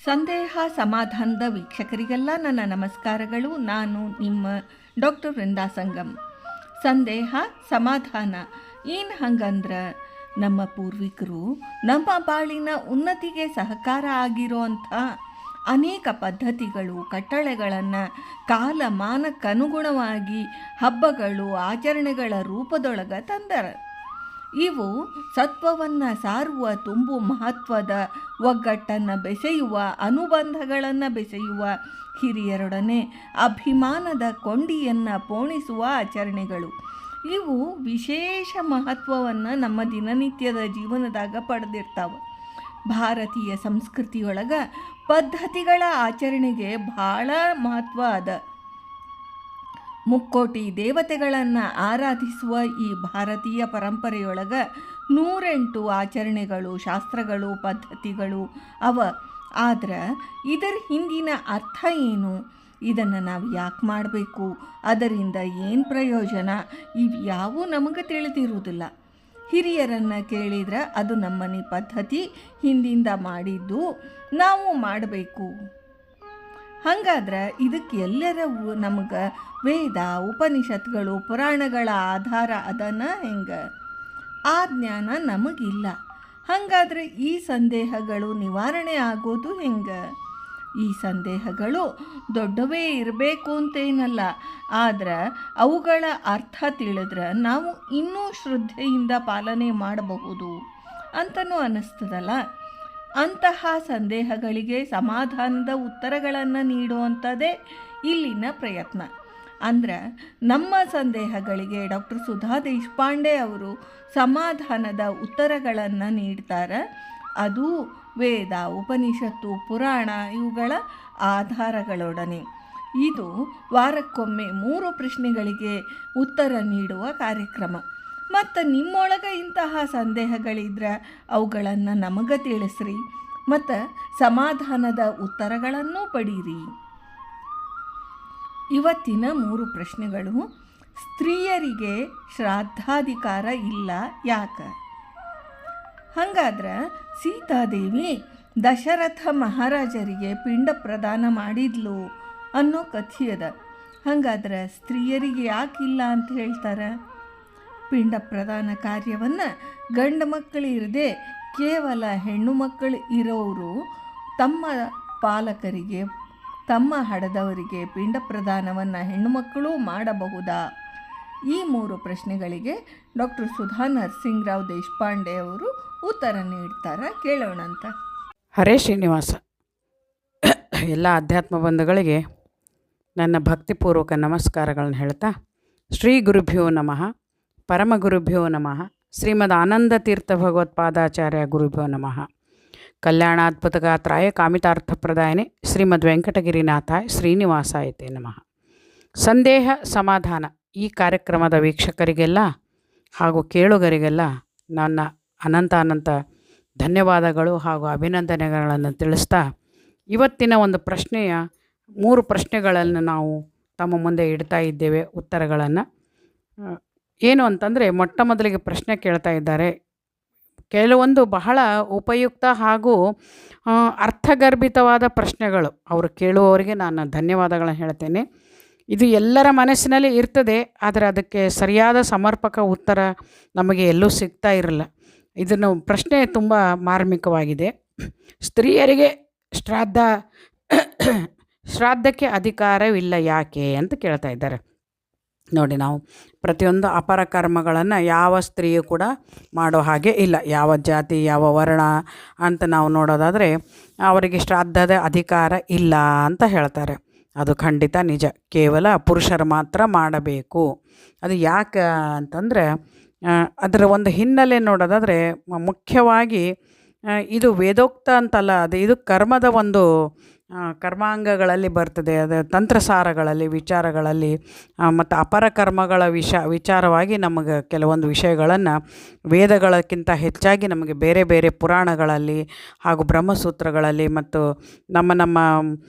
ಸಂದೇಹ ಸಮಾಧಾನದ ವೀಕ್ಷಕರಿಗೆಲ್ಲ ನನ್ನ ನಮಸ್ಕಾರಗಳು. ನಾನು ನಿಮ್ಮ ಡಾಕ್ಟರ್ ವೃಂದಾ ಸಂಗಮ್. ಸಂದೇಹ ಸಮಾಧಾನ ಏನು ಹಂಗಂದ್ರೆ, ನಮ್ಮ ಪೂರ್ವಿಕರು ನಮ್ಮ ಬಾಳಿನ ಉನ್ನತಿಗೆ ಸಹಕಾರ ಆಗಿರೋಂಥ ಅನೇಕ ಪದ್ಧತಿಗಳು, ಕಟ್ಟಳೆಗಳನ್ನು ಕಾಲಮಾನಕ್ಕನುಗುಣವಾಗಿ ಹಬ್ಬಗಳು, ಆಚರಣೆಗಳ ರೂಪದೊಳಗೆ ತಂದರ. ಇವು ಸತ್ವವನ್ನು ಸಾರುವ, ತುಂಬು ಮಹತ್ವದ, ಒಗ್ಗಟ್ಟನ್ನು ಬೆಸೆಯುವ, ಅನುಬಂಧಗಳನ್ನು ಬೆಸೆಯುವ, ಹಿರಿಯರೊಡನೆ ಅಭಿಮಾನದ ಕೊಂಡಿಯನ್ನು ಪೋಣಿಸುವ ಆಚರಣೆಗಳು. ಇವು ವಿಶೇಷ ಮಹತ್ವವನ್ನು ನಮ್ಮ ದಿನನಿತ್ಯದ ಜೀವನದಾಗ ಪಡೆದಿರ್ತಾವೆ. ಭಾರತೀಯ ಸಂಸ್ಕೃತಿಯೊಳಗೆ ಪದ್ಧತಿಗಳ ಆಚರಣೆಗೆ ಭಾಳ ಮಹತ್ವ ಅದ. ಮುಕ್ಕೋಟಿ ದೇವತೆಗಳನ್ನು ಆರಾಧಿಸುವ ಈ ಭಾರತೀಯ ಪರಂಪರೆಯೊಳಗೆ 108 ಆಚರಣೆಗಳು, ಶಾಸ್ತ್ರಗಳು, ಪದ್ಧತಿಗಳು ಅವ. ಆದ್ರೆ ಇದರ ಹಿಂದಿನ ಅರ್ಥ ಏನು, ಇದನ್ನು ನಾವು ಯಾಕೆ ಮಾಡಬೇಕು, ಅದರಿಂದ ಏನು ಪ್ರಯೋಜನ, ಇವ್ಯಾವೂ ನಮಗೆ ತಿಳಿದಿರುವುದಿಲ್ಲ. ಹಿರಿಯರನ್ನು ಕೇಳಿದ್ರೆ ಅದು ನಮ್ಮನೆ ಪದ್ಧತಿ, ಹಿಂದಿಂದ ಮಾಡಿದ್ದು ನಾವು ಮಾಡಬೇಕು. ಹಾಗಾದ್ರೆ ಇದಕ್ಕೆ ಎಲ್ಲರವು ನಮಗೆ ವೇದ, ಉಪನಿಷತ್ಗಳು, ಪುರಾಣಗಳ ಆಧಾರ ಅದನ್ನು ಹೆಂಗೆ? ಆ ಜ್ಞಾನ ನಮಗಿಲ್ಲ. ಹಾಗಾದರೆ ಈ ಸಂದೇಹಗಳು ನಿವಾರಣೆ ಆಗೋದು ಹೆಂಗೆ? ಈ ಸಂದೇಹಗಳು ದೊಡ್ಡವೇ ಇರಬೇಕು ಅಂತೇನಲ್ಲ, ಆದ್ರೆ ಅವುಗಳ ಅರ್ಥ ತಿಳಿದ್ರೆ ನಾವು ಇನ್ನೂ ಶ್ರದ್ಧೆಯಿಂದ ಪಾಲನೆ ಮಾಡಬಹುದು ಅಂತಲೂ ಅನ್ನಿಸ್ತದಲ್ಲ. ಅಂತಹ ಸಂದೇಹಗಳಿಗೆ ಸಮಾಧಾನದ ಉತ್ತರಗಳನ್ನು ನೀಡುವಂಥದ್ದೇ ಇಲ್ಲಿನ ಪ್ರಯತ್ನ. ಅಂದ್ರೆ ನಮ್ಮ ಸಂದೇಹಗಳಿಗೆ ಡಾಕ್ಟರ್ ಸುಧಾ ದೇಶಪಾಂಡೆ ಅವರು ಸಮಾಧಾನದ ಉತ್ತರಗಳನ್ನು ನೀಡ್ತಾರೆ. ಅದು ವೇದ, ಉಪನಿಷತ್ತು, ಪುರಾಣ ಇವುಗಳ ಆಧಾರಗಳೊಡನೆ. ಇದು ವಾರಕ್ಕೊಮ್ಮೆ 3 ಪ್ರಶ್ನೆಗಳಿಗೆ ಉತ್ತರ ನೀಡುವ ಕಾರ್ಯಕ್ರಮ. ಮತ್ತು ನಿಮ್ಮೊಳಗೆ ಇಂತಹ ಸಂದೇಹಗಳಿದ್ರೆ ಅವುಗಳನ್ನು ನಮಗೆ ತಿಳಿಸ್ರಿ ಮತ್ತು ಸಮಾಧಾನದ ಉತ್ತರಗಳನ್ನು ಪಡೀರಿ. ಇವತ್ತಿನ 3 ಪ್ರಶ್ನೆಗಳು. ಸ್ತ್ರೀಯರಿಗೆ ಶ್ರಾದ್ದಾಧಿಕಾರ ಇಲ್ಲ ಯಾಕೆ? ಹಾಗಾದ್ರೆ ಸೀತಾದೇವಿ ದಶರಥ ಮಹಾರಾಜರಿಗೆ ಪಿಂಡ ಪ್ರದಾನ ಮಾಡಿದ್ಲು ಅನ್ನೋ ಕಥೆಯದ. ಹಾಗಾದ್ರೆ ಸ್ತ್ರೀಯರಿಗೆ ಯಾಕಿಲ್ಲ ಅಂತ ಹೇಳ್ತಾರೆ? ಪಿಂಡ ಪ್ರದಾನ ಕಾರ್ಯವನ್ನು ಗಂಡು ಮಕ್ಕಳು ಇರದೆ ಕೇವಲ ಹೆಣ್ಣು ಮಕ್ಕಳು ಇರೋರು ತಮ್ಮ ಪಾಲಕರಿಗೆ, ತಮ್ಮ ಹಡದವರಿಗೆ ಪಿಂಡ ಪ್ರದಾನವನ್ನು ಹೆಣ್ಣು ಮಕ್ಕಳು ಮಾಡಬಹುದಾ? ಈ 3 ಪ್ರಶ್ನೆಗಳಿಗೆ ಡಾಕ್ಟರ್ ಸುಧಾ ನರಸಿಂಗರಾವ್ ದೇಶಪಾಂಡೆ ಅವರು ಉತ್ತರ ನೀಡ್ತಾರೆ. ಕೇಳೋಣಂತ. ಹರೇ ಶ್ರೀನಿವಾಸ. ಎಲ್ಲ ಅಧ್ಯಾತ್ಮ ಬಂಧುಗಳಿಗೆ ನನ್ನ ಭಕ್ತಿಪೂರ್ವಕ ನಮಸ್ಕಾರಗಳನ್ನು ಹೇಳ್ತಾ, ಶ್ರೀ ಗುರುಭ್ಯೋ ನಮಃ, ಪರಮ ಗುರುಭ್ಯೋ ನಮಃ, ಶ್ರೀಮದ್ ಆನಂದ ತೀರ್ಥ ಭಗವತ್ಪಾದಾಚಾರ್ಯ ಗುರುಭ್ಯೋ ನಮಃ, ಕಲ್ಯಾಣಾದ್ಭುತಗಾತ್ರಾಯ ಕಾಮಿತಾರ್ಥಪ್ರದಾಯನೆ ಶ್ರೀಮದ್ ವೆಂಕಟಗಿರಿನಾಥಾಯ ಶ್ರೀನಿವಾಸಾಯತೆ ನಮಃ. ಸಂದೇಹ ಸಮಾಧಾನ ಈ ಕಾರ್ಯಕ್ರಮದ ವೀಕ್ಷಕರಿಗೆಲ್ಲ ಹಾಗೂ ಕೇಳುಗರಿಗೆಲ್ಲ ನನ್ನ ಅನಂತ ಧನ್ಯವಾದಗಳು ಹಾಗೂ ಅಭಿನಂದನೆಗಳನ್ನು ತಿಳಿಸ್ತಾ, ಇವತ್ತಿನ ಒಂದು ಪ್ರಶ್ನೆಯ 3 ಪ್ರಶ್ನೆಗಳನ್ನು ನಾವು ತಮ್ಮ ಮುಂದೆ ಇಡ್ತಾ ಇದ್ದೇವೆ ಉತ್ತರಗಳನ್ನು. ಏನು ಅಂತಂದರೆ, ಮೊಟ್ಟ ಮೊದಲಿಗೆ ಪ್ರಶ್ನೆ ಕೇಳ್ತಾ ಇದ್ದಾರೆ. ಕೆಲವೊಂದು ಬಹಳ ಉಪಯುಕ್ತ ಹಾಗೂ ಅರ್ಥಗರ್ಭಿತವಾದ ಪ್ರಶ್ನೆಗಳು. ಅವರು ಕೇಳುವವರಿಗೆ ನಾನು ಧನ್ಯವಾದಗಳನ್ನು ಹೇಳ್ತೇನೆ. ಇದು ಎಲ್ಲರ ಮನಸ್ಸಿನಲ್ಲಿ ಇರ್ತದೆ, ಆದರೆ ಅದಕ್ಕೆ ಸರಿಯಾದ ಸಮರ್ಪಕ ಉತ್ತರ ನಮಗೆ ಎಲ್ಲೂ ಸಿಗ್ತಾ ಇರಲ್ಲ. ಇದನ್ನು ಪ್ರಶ್ನೆ ತುಂಬ ಮಾರ್ಮಿಕವಾಗಿದೆ. ಸ್ತ್ರೀಯರಿಗೆ ಶ್ರಾದ್ದಕ್ಕೆ ಅಧಿಕಾರವಿಲ್ಲ ಯಾಕೆ ಅಂತ ಕೇಳ್ತಾ ಇದ್ದಾರೆ. ನೋಡಿ, ನಾವು ಪ್ರತಿಯೊಂದು ಅಪರ ಕರ್ಮಗಳನ್ನು ಯಾವ ಸ್ತ್ರೀಯು ಕೂಡ ಮಾಡೋ ಹಾಗೆ ಇಲ್ಲ. ಯಾವ ಜಾತಿ, ಯಾವ ವರ್ಣ ಅಂತ ನಾವು ನೋಡೋದಾದರೆ ಅವರಿಗೆ ಶ್ರಾದ್ದದ ಅಧಿಕಾರ ಇಲ್ಲ ಅಂತ ಹೇಳ್ತಾರೆ. ಅದು ಖಂಡಿತ ನಿಜ. ಕೇವಲ ಪುರುಷರು ಮಾತ್ರ ಮಾಡಬೇಕು. ಅದು ಯಾಕೆ ಅಂತಂದರೆ, ಅದರ ಒಂದು ಹಿನ್ನೆಲೆ ನೋಡೋದಾದರೆ ಮುಖ್ಯವಾಗಿ ಇದು ವೇದೋಕ್ತ ಅಂತಲ್ಲ, ಇದು ಕರ್ಮದ ಒಂದು ಕರ್ಮಾಂಗಗಳಲ್ಲಿ ಬರ್ತದೆ. ಅದು ತಂತ್ರಸಾರಗಳಲ್ಲಿ, ವಿಚಾರಗಳಲ್ಲಿ ಮತ್ತು ಅಪರ ಕರ್ಮಗಳ ವಿಚಾರವಾಗಿ ನಮಗೆ ಕೆಲವೊಂದು ವಿಷಯಗಳನ್ನು ವೇದಗಳಕ್ಕಿಂತ ಹೆಚ್ಚಾಗಿ ನಮಗೆ ಬೇರೆ ಬೇರೆ ಪುರಾಣಗಳಲ್ಲಿ ಹಾಗೂ ಬ್ರಹ್ಮಸೂತ್ರಗಳಲ್ಲಿ ಮತ್ತು ನಮ್ಮ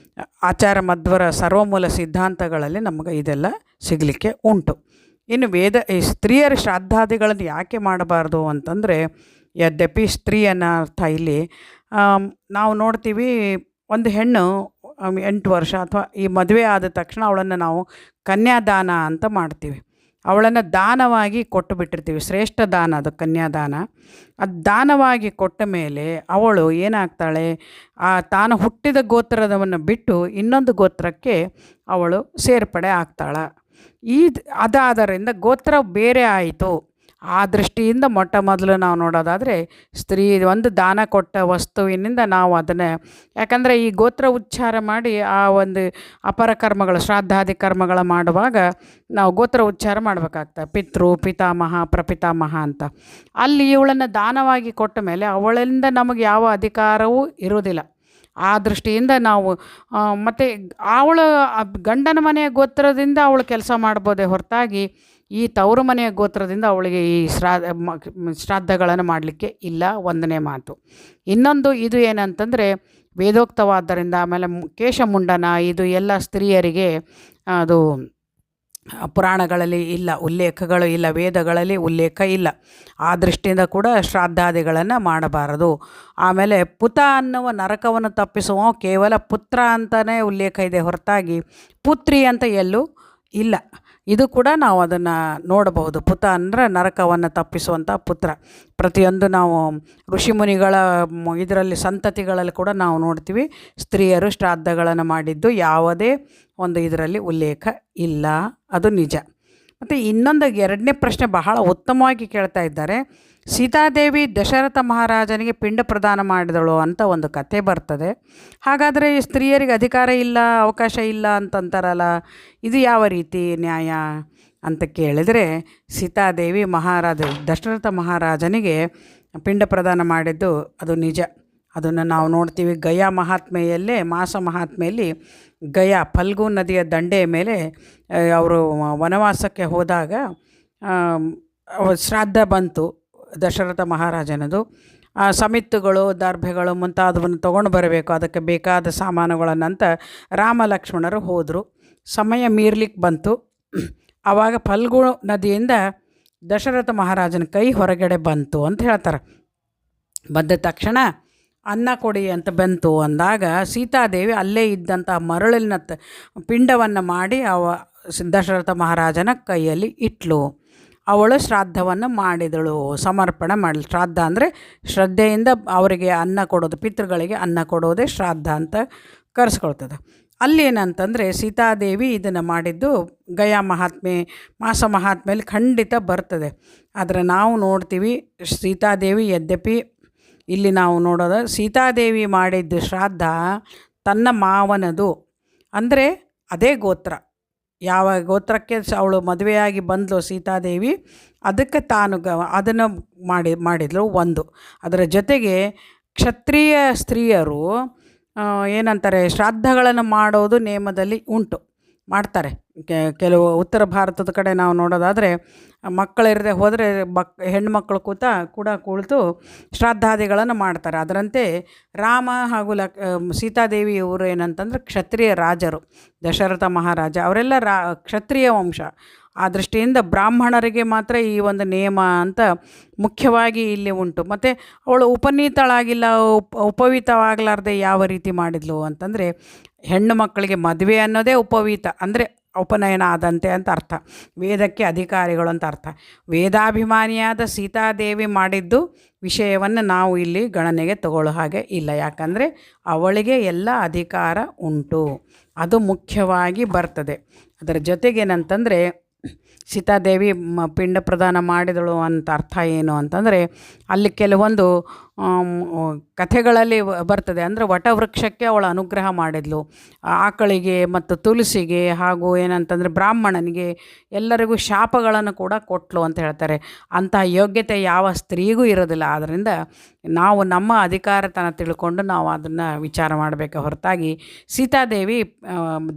ಆಚಾರ ಮಧ್ವರ ಸರ್ವಮೂಲ ಸಿದ್ಧಾಂತಗಳಲ್ಲಿ ನಮಗೆ ಇದೆಲ್ಲ ಸಿಗಲಿಕ್ಕೆ ಉಂಟು. ಇನ್ನು ಈ ಸ್ತ್ರೀಯರ ಶ್ರಾದ್ದಾದಿಗಳನ್ನು ಯಾಕೆ ಮಾಡಬಾರ್ದು ಅಂತಂದರೆ, ಯದ್ಯಪಿ ಸ್ತ್ರೀ ಅನ್ನೋ ಅರ್ಥ ಇಲ್ಲಿ ನಾವು ನೋಡ್ತೀವಿ, ಒಂದು ಹೆಣ್ಣು 8 ವರ್ಷ ಅಥವಾ ಈ ಮದುವೆ ಆದ ತಕ್ಷಣ ಅವಳನ್ನು ನಾವು ಕನ್ಯಾದಾನ ಅಂತ ಮಾಡ್ತೀವಿ. ಅವಳನ್ನು ದಾನವಾಗಿ ಕೊಟ್ಟು ಬಿಟ್ಟಿರ್ತೀವಿ. ಶ್ರೇಷ್ಠ ದಾನ ಅದು ಕನ್ಯಾದಾನ. ಅದು ದಾನವಾಗಿ ಕೊಟ್ಟ ಮೇಲೆ ಅವಳು ಏನಾಗ್ತಾಳೆ, ತಾನು ಹುಟ್ಟಿದ ಗೋತ್ರದವನ್ನು ಬಿಟ್ಟು ಇನ್ನೊಂದು ಗೋತ್ರಕ್ಕೆ ಅವಳು ಸೇರ್ಪಡೆ ಆಗ್ತಾಳೆ. ಅದಾದರಿಂದ ಗೋತ್ರ ಬೇರೆ ಆಯಿತು. ಆ ದೃಷ್ಟಿಯಿಂದ ಮೊಟ್ಟ ಮೊದಲು ನಾವು ನೋಡೋದಾದರೆ ಸ್ತ್ರೀ ಒಂದು ದಾನ ಕೊಟ್ಟ ವಸ್ತುವಿನಿಂದ ನಾವು ಅದನ್ನು, ಯಾಕಂದರೆ ಈ ಗೋತ್ರ ಉಚ್ಚಾರ ಮಾಡಿ ಆ ಒಂದು ಅಪರ ಕರ್ಮಗಳು ಶ್ರಾದ್ದಾದಿ ಕರ್ಮಗಳ ಮಾಡುವಾಗ ನಾವು ಗೋತ್ರ ಉಚ್ಚಾರ ಮಾಡಬೇಕಾಗ್ತದೆ. ಪಿತೃ, ಪಿತಾಮಹ, ಪ್ರಪಿತಾಮಹ ಅಂತ. ಅಲ್ಲಿ ಇವಳನ್ನು ದಾನವಾಗಿ ಕೊಟ್ಟ ಮೇಲೆ ಅವಳಿಂದ ನಮಗೆ ಯಾವ ಅಧಿಕಾರವೂ ಇರುವುದಿಲ್ಲ. ಆ ದೃಷ್ಟಿಯಿಂದ ನಾವು ಮತ್ತು ಅವಳು ಗಂಡನ ಮನೆಯ ಗೋತ್ರದಿಂದ ಅವಳು ಕೆಲಸ ಮಾಡ್ಬೋದೇ ಹೊರತಾಗಿ ಈ ತವರು ಮನೆಯ ಗೋತ್ರದಿಂದ ಅವಳಿಗೆ ಈ ಶ್ರಾದ್ದಗಳನ್ನು ಮಾಡಲಿಕ್ಕೆ ಇಲ್ಲ. ಒಂದನೇ ಮಾತು. ಇನ್ನೊಂದು ಇದು ಏನಂತಂದರೆ ವೇದೋಕ್ತವಾದ್ದರಿಂದ, ಆಮೇಲೆ ಕೇಶಮುಂಡನ ಇದು ಎಲ್ಲ ಸ್ತ್ರೀಯರಿಗೆ ಅದು ಪುರಾಣಗಳಲ್ಲಿ ಇಲ್ಲ, ಉಲ್ಲೇಖಗಳು ಇಲ್ಲ, ವೇದಗಳಲ್ಲಿ ಉಲ್ಲೇಖ ಇಲ್ಲ. ಆ ದೃಷ್ಟಿಯಿಂದ ಕೂಡ ಶ್ರಾದ್ದಾದಿಗಳನ್ನು ಮಾಡಬಾರದು. ಆಮೇಲೆ ಪುತ ಅನ್ನುವ ನರಕವನ್ನು ತಪ್ಪಿಸುವ ಕೇವಲ ಪುತ್ರ ಅಂತಲೇ ಉಲ್ಲೇಖ ಇದೆ ಹೊರತಾಗಿ ಪುತ್ರಿ ಅಂತ ಎಲ್ಲೂ ಇಲ್ಲ. ಇದು ಕೂಡ ನಾವು ಅದನ್ನು ನೋಡಬಹುದು. ಪುತ ಅಂದರೆ ನರಕವನ್ನು ತಪ್ಪಿಸುವಂಥ ಪುತ್ರ. ಪ್ರತಿಯೊಂದು ನಾವು ಋಷಿಮುನಿಗಳ ಇದರಲ್ಲಿ ಸಂತತಿಗಳಲ್ಲಿ ಕೂಡ ನಾವು ನೋಡ್ತೀವಿ ಸ್ತ್ರೀಯರು ಶ್ರಾದ್ದಗಳನ್ನು ಮಾಡಿದ್ದು ಯಾವುದೇ ಒಂದು ಇದರಲ್ಲಿ ಉಲ್ಲೇಖ ಇಲ್ಲ. ಅದು ನಿಜ. ಮತ್ತು ಇನ್ನೊಂದು ಎರಡನೇ ಪ್ರಶ್ನೆ ಬಹಳ ಉತ್ತಮವಾಗಿ ಕೇಳ್ತಾ ಇದ್ದಾರೆ. ಸೀತಾದೇವಿ ದಶರಥ ಮಹಾರಾಜನಿಗೆ ಪಿಂಡ ಪ್ರದಾನ ಮಾಡಿದಳು ಅಂತ ಒಂದು ಕಥೆ ಬರ್ತದೆ. ಹಾಗಾದರೆ ಸ್ತ್ರೀಯರಿಗೆ ಅಧಿಕಾರ ಇಲ್ಲ, ಅವಕಾಶ ಇಲ್ಲ ಅಂತಂತಾರಲ್ಲ, ಇದು ಯಾವ ರೀತಿ ನ್ಯಾಯ ಅಂತ ಕೇಳಿದರೆ, ಸೀತಾದೇವಿ ದಶರಥ ಮಹಾರಾಜನಿಗೆ ಪಿಂಡ ಪ್ರದಾನ ಮಾಡಿದ್ದು ಅದು ನಿಜ. ಅದನ್ನು ನಾವು ನೋಡ್ತೀವಿ ಗಯಾ ಮಹಾತ್ಮೆಯಲ್ಲೇ, ಮಾಸ ಮಹಾತ್ಮೆಯಲ್ಲಿ ಗಯಾ ಫಲ್ಗು ನದಿಯ ದಂಡೆಯ ಮೇಲೆ ಅವರು ವನವಾಸಕ್ಕೆ ಹೋದಾಗ ಶ್ರಾದ್ದ ಬಂತು ದಶರಥ ಮಹಾರಾಜನದು. ಸಮಿತ್ತುಗಳು, ದರ್ಭೆಗಳು ಮುಂತಾದವನ್ನು ತೊಗೊಂಡು ಬರಬೇಕು. ಅದಕ್ಕೆ ಬೇಕಾದ ಸಾಮಾನುಗಳನ್ನಂತ ರಾಮ ಲಕ್ಷ್ಮಣರು ಹೋದರು. ಸಮಯ ಮೀರ್ಲಿಕ್ಕೆ ಬಂತು. ಆವಾಗ ಫಲ್ಗು ನದಿಯಿಂದ ದಶರಥ ಮಹಾರಾಜನ ಕೈ ಹೊರಗಡೆ ಬಂತು ಅಂತ ಹೇಳ್ತಾರೆ. ಬಂದ ತಕ್ಷಣ ಅನ್ನ ಕೊಡಿ ಅಂತ ಬಂತು ಅಂದಾಗ ಸೀತಾದೇವಿ ಅಲ್ಲೇ ಇದ್ದಂಥ ಮರಳಿನ ಪಿಂಡವನ್ನು ಮಾಡಿ ದಶರಥ ಮಹಾರಾಜನ ಕೈಯಲ್ಲಿ ಇಟ್ಲು. ಅವಳು ಶ್ರಾದ್ದವನ್ನು ಮಾಡಿದಳು, ಸಮರ್ಪಣೆ ಮಾಡಲು. ಶ್ರಾದ್ದ ಅಂದರೆ ಶ್ರದ್ಧೆಯಿಂದ ಅವರಿಗೆ ಅನ್ನ ಕೊಡೋದು, ಪಿತೃಗಳಿಗೆ ಅನ್ನ ಕೊಡೋದೇ ಶ್ರಾದ್ದ ಅಂತ ಕರೆಸ್ಕೊಳ್ತದೆ. ಅಲ್ಲೇನಂತಂದರೆ ಸೀತಾದೇವಿ ಇದನ್ನು ಮಾಡಿದ್ದು ಗಯಾ ಮಹಾತ್ಮೆ, ಮಾಸ ಮಹಾತ್ಮೆಯಲ್ಲಿ ಖಂಡಿತ ಬರ್ತದೆ. ಆದರೆ ನಾವು ನೋಡ್ತೀವಿ ಸೀತಾದೇವಿ, ಯದ್ಯಪಿ ಇಲ್ಲಿ ನಾವು ನೋಡೋದು ಸೀತಾದೇವಿ ಮಾಡಿದ್ದು ಶ್ರಾದ್ದ ತನ್ನ ಮಾವನದು, ಅಂದರೆ ಅದೇ ಗೋತ್ರ, ಯಾವ ಗೋತ್ರಕ್ಕೆ ಅವಳು ಮದುವೆಯಾಗಿ ಬಂದಳು ಸೀತಾದೇವಿ, ಅದಕ್ಕೆ ತಾನು ಅದನ್ನು ಮಾಡಿದಳು ಒಂದು. ಅದರ ಜೊತೆಗೆ ಕ್ಷತ್ರಿಯ ಸ್ತ್ರೀಯರು ಏನಂತಾರೆ, ಶ್ರಾದ್ದಗಳನ್ನು ಮಾಡೋದು ನೇಮದಲ್ಲಿ ಉಂಟು, ಮಾಡ್ತಾರೆ. ಕೆಲವು ಉತ್ತರ ಭಾರತದ ಕಡೆ ನಾವು ನೋಡೋದಾದರೆ ಮಕ್ಕಳಿರದೆ ಹೋದರೆ ಹೆಣ್ಮಕ್ಳು ಕುಳಿತು ಶ್ರಾದ್ದಾದಿಗಳನ್ನು ಮಾಡ್ತಾರೆ. ಅದರಂತೆ ರಾಮ ಹಾಗೂ ಸೀತಾದೇವಿ ಇವರು ಏನಂತಂದ್ರೆ ಕ್ಷತ್ರಿಯ ರಾಜರು. ದಶರಥ ಮಹಾರಾಜ ಅವರೆಲ್ಲ ಕ್ಷತ್ರಿಯ ವಂಶ. ಆ ದೃಷ್ಟಿಯಿಂದ ಬ್ರಾಹ್ಮಣರಿಗೆ ಮಾತ್ರ ಈ ಒಂದು ನಿಯಮ ಅಂತ ಮುಖ್ಯವಾಗಿ ಇಲ್ಲಿ ಉಂಟು. ಮತ್ತು ಅವಳು ಉಪನೀತಳಾಗಿಲ್ಲ, ಉಪವೀತವಾಗಲಾರ್ದೆ ಯಾವ ರೀತಿ ಮಾಡಿದ್ಲು ಅಂತಂದರೆ, ಹೆಣ್ಣು ಮಕ್ಕಳಿಗೆ ಮದುವೆ ಅನ್ನೋದೇ ಉಪವೀತ, ಅಂದರೆ ಉಪನಯನ ಆದಂತೆ ಅಂತ ಅರ್ಥ. ವೇದಕ್ಕೆ ಅಧಿಕಾರಿಗಳು ಅಂತ ಅರ್ಥ. ವೇದಾಭಿಮಾನಿಯಾದ ಸೀತಾದೇವಿ ಮಾಡಿದ್ದು ವಿಷಯವನ್ನು ನಾವು ಇಲ್ಲಿ ಗಣನೆಗೆ ತಗೊಳ್ಳೋ ಹಾಗೆ ಇಲ್ಲ. ಯಾಕಂದರೆ ಅವಳಿಗೆ ಎಲ್ಲ ಅಧಿಕಾರ ಉಂಟು, ಅದು ಮುಖ್ಯವಾಗಿ ಬರ್ತದೆ. ಅದರ ಜೊತೆಗೇನಂತಂದರೆ ಸೀತಾದೇವಿ ಪಿಂಡ ಪ್ರದಾನ ಮಾಡಿದಳು ಅಂತ ಅರ್ಥ ಏನು ಅಂತಂದರೆ, ಅಲ್ಲಿ ಕೆಲವೊಂದು ಕಥೆಗಳಲ್ಲಿ ಬರ್ತದೆ. ಅಂದರೆ ವಟವೃಕ್ಷಕ್ಕೆ ಅವಳು ಅನುಗ್ರಹ ಮಾಡಿದ್ಲು, ಆಕಳಿಗೆ ಮತ್ತು ತುಳಸಿಗೆ ಹಾಗೂ ಏನಂತಂದರೆ ಬ್ರಾಹ್ಮಣನಿಗೆ ಎಲ್ಲರಿಗೂ ಶಾಪಗಳನ್ನು ಕೂಡ ಕೊಟ್ಲು ಅಂತ ಹೇಳ್ತಾರೆ. ಅಂತಹ ಯೋಗ್ಯತೆ ಯಾವ ಸ್ತ್ರೀಗೂ ಇರೋದಿಲ್ಲ. ಆದ್ದರಿಂದ ನಾವು ನಮ್ಮ ಅಧಿಕಾರತನ ತಿಳ್ಕೊಂಡು ನಾವು ಅದನ್ನು ವಿಚಾರ ಮಾಡಬೇಕೆ ಹೊರತಾಗಿ ಸೀತಾದೇವಿ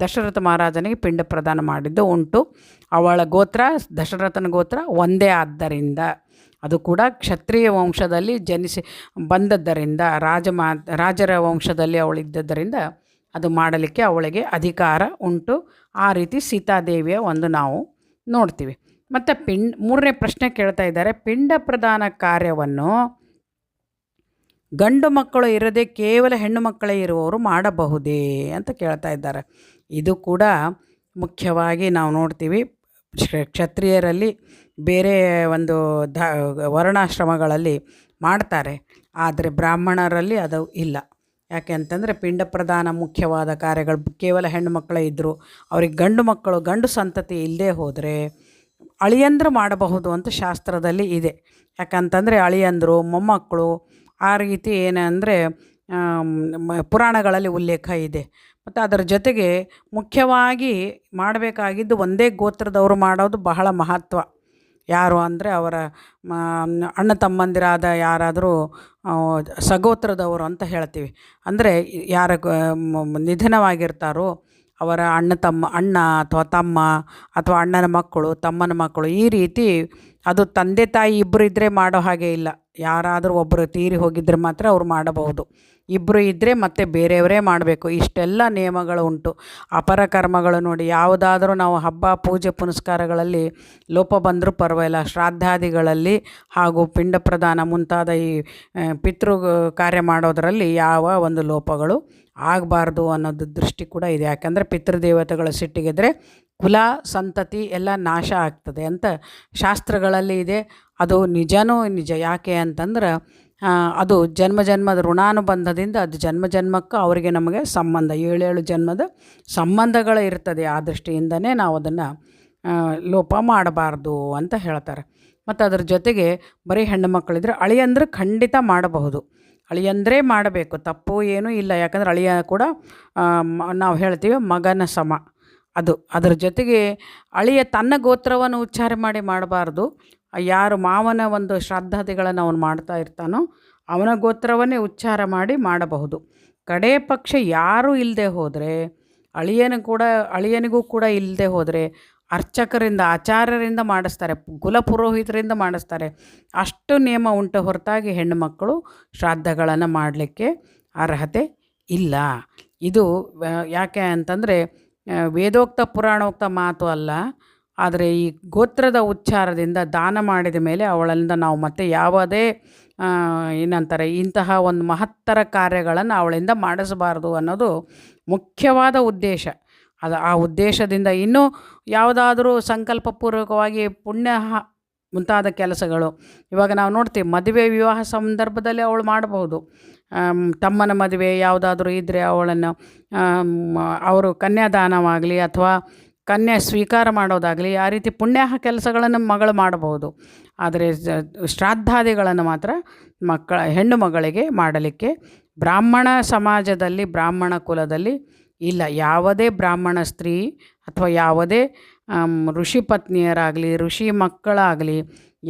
ದಶರಥ ಮಹಾರಾಜನಿಗೆ ಪಿಂಡ ಪ್ರದಾನ ಮಾಡಿದ್ದು ಉಂಟು. ಅವಳ ಗೋತ್ರ ದಶರಥನ ಗೋತ್ರ ಒಂದೇ ಆದ್ದರಿಂದ, ಅದು ಕೂಡ ಕ್ಷತ್ರಿಯ ವಂಶದಲ್ಲಿ ಬಂದದ್ದರಿಂದ, ರಾಜರ ವಂಶದಲ್ಲಿ ಅವಳಿದ್ದರಿಂದ ಅದು ಮಾಡಲಿಕ್ಕೆ ಅವಳಿಗೆ ಅಧಿಕಾರ ಉಂಟು. ಆ ರೀತಿ ಸೀತಾದೇವಿಯ ಒಂದು ನಾವು ನೋಡ್ತೀವಿ. ಮತ್ತು ಮೂರನೇ ಪ್ರಶ್ನೆ ಕೇಳ್ತಾ ಇದ್ದಾರೆ, ಪಿಂಡ ಪ್ರದಾನ ಕಾರ್ಯವನ್ನು ಗಂಡು ಮಕ್ಕಳು ಇರದೆ ಕೇವಲ ಹೆಣ್ಣು ಮಕ್ಕಳೇ ಇರುವವರು ಮಾಡಬಹುದೇ ಅಂತ ಕೇಳ್ತಾ ಇದ್ದಾರೆ. ಇದು ಕೂಡ ಮುಖ್ಯವಾಗಿ ನಾವು ನೋಡ್ತೀವಿ ಕ್ಷತ್ರಿಯರಲ್ಲಿ ಬೇರೆ ಒಂದು ವರ್ಣಾಶ್ರಮಗಳಲ್ಲಿ ಮಾಡ್ತಾರೆ, ಆದರೆ ಬ್ರಾಹ್ಮಣರಲ್ಲಿ ಅದು ಇಲ್ಲ. ಯಾಕೆ ಅಂತಂದರೆ ಪಿಂಡ ಪ್ರದಾನ ಮುಖ್ಯವಾದ ಕಾರ್ಯಗಳು ಕೇವಲ ಹೆಣ್ಣು ಮಕ್ಕಳೇ ಇದ್ದರು, ಅವ್ರಿಗೆ ಗಂಡು ಸಂತತಿ ಇಲ್ಲದೆ ಹೋದರೆ ಅಳಿಯಂದ್ರು ಮಾಡಬಹುದು ಅಂತ ಶಾಸ್ತ್ರದಲ್ಲಿ ಇದೆ. ಯಾಕಂತಂದರೆ ಅಳಿಯಂದರು ಮೊಮ್ಮಕ್ಕಳು ಆ ರೀತಿ ಏನಂದರೆ ಪುರಾಣಗಳಲ್ಲಿ ಉಲ್ಲೇಖ ಇದೆ. ಮತ್ತು ಅದರ ಜೊತೆಗೆ ಮುಖ್ಯವಾಗಿ ಮಾಡಬೇಕಾಗಿದ್ದು ಒಂದೇ ಗೋತ್ರದವರು ಮಾಡೋದು ಬಹಳ ಮಹತ್ವ. ಯಾರು ಅಂದರೆ ಅವರ ಅಣ್ಣ ತಮ್ಮಂದಿರಾದ ಯಾರಾದರೂ ಸಗೋತ್ರದವರು ಅಂತ ಹೇಳ್ತೀವಿ. ಅಂದರೆ ಯಾರ ನಿಧನವಾಗಿರ್ತಾರೋ ಅವರ ಅಣ್ಣ ಅಥವಾ ತಮ್ಮ ಅಥವಾ ಅಣ್ಣನ ಮಕ್ಕಳು ತಮ್ಮನ ಮಕ್ಕಳು, ಈ ರೀತಿ ಅದು ತಂದೆ ತಾಯಿ ಇಬ್ಬರು ಇದ್ದರೆ ಮಾಡೋ ಹಾಗೆ ಇಲ್ಲ. ಯಾರಾದರೂ ಒಬ್ಬರು ತೀರಿ ಹೋಗಿದ್ದರೆ ಮಾತ್ರ ಅವ್ರು ಮಾಡಬಹುದು. ಇಬ್ಬರು ಇದ್ದರೆ ಮತ್ತೆ ಬೇರೆಯವರೇ ಮಾಡಬೇಕು. ಇಷ್ಟೆಲ್ಲ ನಿಯಮಗಳು ಉಂಟು. ಅಪರ ಕರ್ಮಗಳು ನೋಡಿ, ಯಾವುದಾದ್ರೂ ನಾವು ಹಬ್ಬ ಪೂಜೆ ಪುನಸ್ಕಾರಗಳಲ್ಲಿ ಲೋಪ ಬಂದರೂ ಪರವಾಗಿಲ್ಲ, ಶ್ರಾದ್ದಾದಿಗಳಲ್ಲಿ ಹಾಗೂ ಪಿಂಡ ಪ್ರದಾನ ಮುಂತಾದ ಈ ಪಿತೃ ಕಾರ್ಯ ಮಾಡೋದರಲ್ಲಿ ಯಾವ ಒಂದು ಲೋಪಗಳು ಆಗಬಾರ್ದು ಅನ್ನೋದು ದೃಷ್ಟಿ ಕೂಡ ಇದೆ. ಯಾಕಂದರೆ ಪಿತೃದೇವತೆಗಳ ಸಿಟ್ಟಿಗೆದ್ರೆ ಕುಲ ಸಂತತಿ ಎಲ್ಲ ನಾಶ ಆಗ್ತದೆ ಅಂತ ಶಾಸ್ತ್ರಗಳಲ್ಲಿ ಇದೆ. ಅದು ನಿಜನೂ ನಿಜ. ಯಾಕೆ ಅಂತಂದ್ರೆ ಅದು ಜನ್ಮದ ಋಣಾನುಬಂಧದಿಂದ ಅದು ಜನ್ಮಕ್ಕೆ ಅವರಿಗೆ ನಮಗೆ ಸಂಬಂಧ 7 ಜನ್ಮದ ಸಂಬಂಧಗಳು ಇರ್ತದೆ. ಆ ದೃಷ್ಟಿಯಿಂದನೇ ನಾವು ಅದನ್ನು ಲೋಪ ಮಾಡಬಾರ್ದು ಅಂತ ಹೇಳ್ತಾರೆ. ಮತ್ತು ಅದರ ಜೊತೆಗೆ ಬರೀ ಹೆಣ್ಣು ಮಕ್ಕಳಿದ್ರೆ ಅಳಿಯಂದ್ರೆ ಖಂಡಿತ ಮಾಡಬಹುದು. ಅಳಿಯಂದ್ರೇ ಮಾಡಬೇಕು, ತಪ್ಪು ಏನೂ ಇಲ್ಲ. ಯಾಕಂದ್ರೆ ಅಳಿಯ ಕೂಡ ನಾವು ಹೇಳ್ತೀವಿ ಮಗನ ಸಮ. ಅದರ ಜೊತೆಗೆ ಅಳಿಯ ತನ್ನ ಗೋತ್ರವನ್ನು ಉಚ್ಚಾರ ಮಾಡಬಾರ್ದು. ಯಾರು ಮಾವನ ಒಂದು ಶ್ರಾದ್ದಾದಿಗಳನ್ನು ಅವನು ಮಾಡ್ತಾ ಇರ್ತಾನೋ ಅವನ ಗೋತ್ರವನ್ನೇ ಉಚ್ಚಾರ ಮಾಡಬಹುದು. ಕಡೇ ಪಕ್ಷ ಯಾರೂ ಇಲ್ಲದೆ ಹೋದರೆ ಅಳಿಯನಿಗೂ ಕೂಡ ಇಲ್ಲದೆ ಹೋದರೆ ಅರ್ಚಕರಿಂದ ಆಚಾರ್ಯರಿಂದ ಮಾಡಿಸ್ತಾರೆ, ಕುಲಪುರೋಹಿತರಿಂದ ಮಾಡಿಸ್ತಾರೆ. ಅಷ್ಟು ನಿಯಮ ಉಂಟು ಹೊರತಾಗಿ ಹೆಣ್ಣು ಮಕ್ಕಳು ಶ್ರಾದ್ದಗಳನ್ನು ಮಾಡಲಿಕ್ಕೆ ಅರ್ಹತೆ ಇಲ್ಲ. ಇದು ಯಾಕೆ ಅಂತಂದರೆ ವೇದೋಕ್ತ ಪುರಾಣೋಕ್ತ ಮಾತು ಅಲ್ಲ. ಆದರೆ ಈ ಗೋತ್ರದ ಉಚ್ಚಾರದಿಂದ ದಾನ ಮಾಡಿದ ಮೇಲೆ ಅವಳಿಂದ ನಾವು ಮತ್ತೆ ಯಾವುದೇ ಏನಂತಾರೆ ಇಂತಹ ಒಂದು ಮಹತ್ತರ ಕಾರ್ಯಗಳನ್ನು ಅವಳಿಂದ ಮಾಡಿಸಬಾರ್ದು ಅನ್ನೋದು ಮುಖ್ಯವಾದ ಉದ್ದೇಶ. ಆ ಉದ್ದೇಶದಿಂದ ಇನ್ನೂ ಯಾವುದಾದ್ರೂ ಸಂಕಲ್ಪಪೂರ್ವಕವಾಗಿ ಪುಣ್ಯ ಮುಂತಾದ ಕೆಲಸಗಳು ಇವಾಗ ನಾವು ನೋಡ್ತೀವಿ. ಮದುವೆ ವಿವಾಹ ಸಂದರ್ಭದಲ್ಲಿ ಅವಳು ಮಾಡಬಹುದು. ತಮ್ಮನ ಮದುವೆ ಯಾವುದಾದ್ರೂ ಇದ್ದರೆ ಅವಳನ್ನು ಅವರು ಕನ್ಯಾದಾನವಾಗಲಿ ಅಥವಾ ಕನ್ಯಾ ಸ್ವೀಕಾರ ಮಾಡೋದಾಗಲಿ ಆ ರೀತಿ ಪುಣ್ಯಾಹ ಕೆಲಸಗಳನ್ನು ಮಗಳು ಮಾಡಬಹುದು. ಆದರೆ ಶ್ರಾದ್ದಾದಿಗಳನ್ನು ಮಾತ್ರ ಹೆಣ್ಣು ಮಗಳಿಗೆ ಮಾಡಲಿಕ್ಕೆ ಬ್ರಾಹ್ಮಣ ಸಮಾಜದಲ್ಲಿ ಬ್ರಾಹ್ಮಣ ಕುಲದಲ್ಲಿ ಇಲ್ಲ. ಯಾವುದೇ ಬ್ರಾಹ್ಮಣ ಸ್ತ್ರೀ ಅಥವಾ ಯಾವುದೇ ಋಷಿ ಪತ್ನಿಯರಾಗಲಿ ಋಷಿ ಮಕ್ಕಳಾಗಲಿ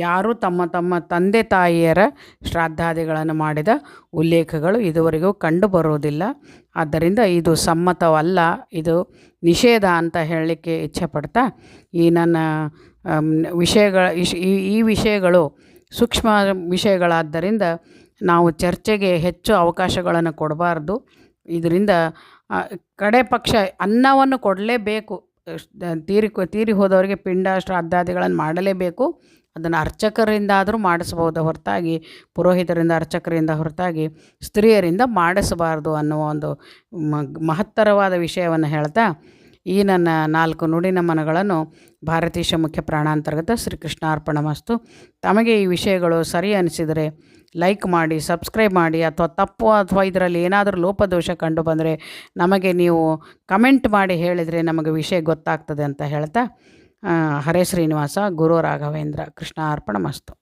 ಯಾರೂ ತಮ್ಮ ತಂದೆ ತಾಯಿಯರ ಶ್ರಾದ್ದಾದಿಗಳನ್ನು ಮಾಡಿದ ಉಲ್ಲೇಖಗಳು ಇದುವರೆಗೂ ಕಂಡು ಬರುವುದಿಲ್ಲ. ಆದ್ದರಿಂದ ಇದು ಸಮ್ಮತವಲ್ಲ, ಇದು ನಿಷೇಧ ಅಂತ ಹೇಳಲಿಕ್ಕೆ ಇಚ್ಛೆಪಡ್ತಾ ಈ ನನ್ನ ಈ ವಿಷಯಗಳು ಸೂಕ್ಷ್ಮ ವಿಷಯಗಳಾದ್ದರಿಂದ ನಾವು ಚರ್ಚೆಗೆ ಹೆಚ್ಚು ಅವಕಾಶಗಳನ್ನು ಕೊಡಬಾರ್ದು. ಇದರಿಂದ ಕಡೆ ಪಕ್ಷ ಅನ್ನವನ್ನು ಕೊಡಲೇಬೇಕು. ತೀರಿ ಹೋದವರಿಗೆ ಪಿಂಡ ಶ್ರಾದ್ದಾದಿಗಳನ್ನು ಮಾಡಲೇಬೇಕು. ಅದನ್ನು ಅರ್ಚಕರಿಂದಾದರೂ ಮಾಡಿಸ್ಬೋದು ಹೊರತಾಗಿ ಪುರೋಹಿತರಿಂದ ಅರ್ಚಕರಿಂದ ಹೊರತಾಗಿ ಸ್ತ್ರೀಯರಿಂದ ಮಾಡಿಸಬಾರ್ದು ಅನ್ನುವ ಒಂದು ಮಹತ್ತರವಾದ ವಿಷಯವನ್ನು ಹೇಳ್ತಾ ಈ ನನ್ನ 4 ನುಡಿ ನಮನಗಳನ್ನು ಭಾರತೀಶ ಮುಖ್ಯ ಪ್ರಾಣಾಂತರ್ಗತ ಶ್ರೀಕೃಷ್ಣಾರ್ಪಣಮಸ್ತು. ತಮಗೆ ಈ ವಿಷಯಗಳು ಸರಿ ಅನಿಸಿದರೆ ಲೈಕ್ ಮಾಡಿ, ಸಬ್ಸ್ಕ್ರೈಬ್ ಮಾಡಿ. ಅಥವಾ ತಪ್ಪು ಅಥವಾ ಇದರಲ್ಲಿ ಏನಾದರೂ ಲೋಪದೋಷ ಕಂಡು ಬಂದರೆ ನಮಗೆ ನೀವು ಕಮೆಂಟ್ ಮಾಡಿ ಹೇಳಿದರೆ ನಮಗೆ ವಿಷಯ ಗೊತ್ತಾಗ್ತದೆ ಅಂತ ಹೇಳ್ತಾ ಹರೇ ಶ್ರೀನಿವಾಸ, ಗುರು ರಾಘವೇಂದ್ರ. ಕೃಷ್ಣಾರ್ಪಣಮಸ್ತು.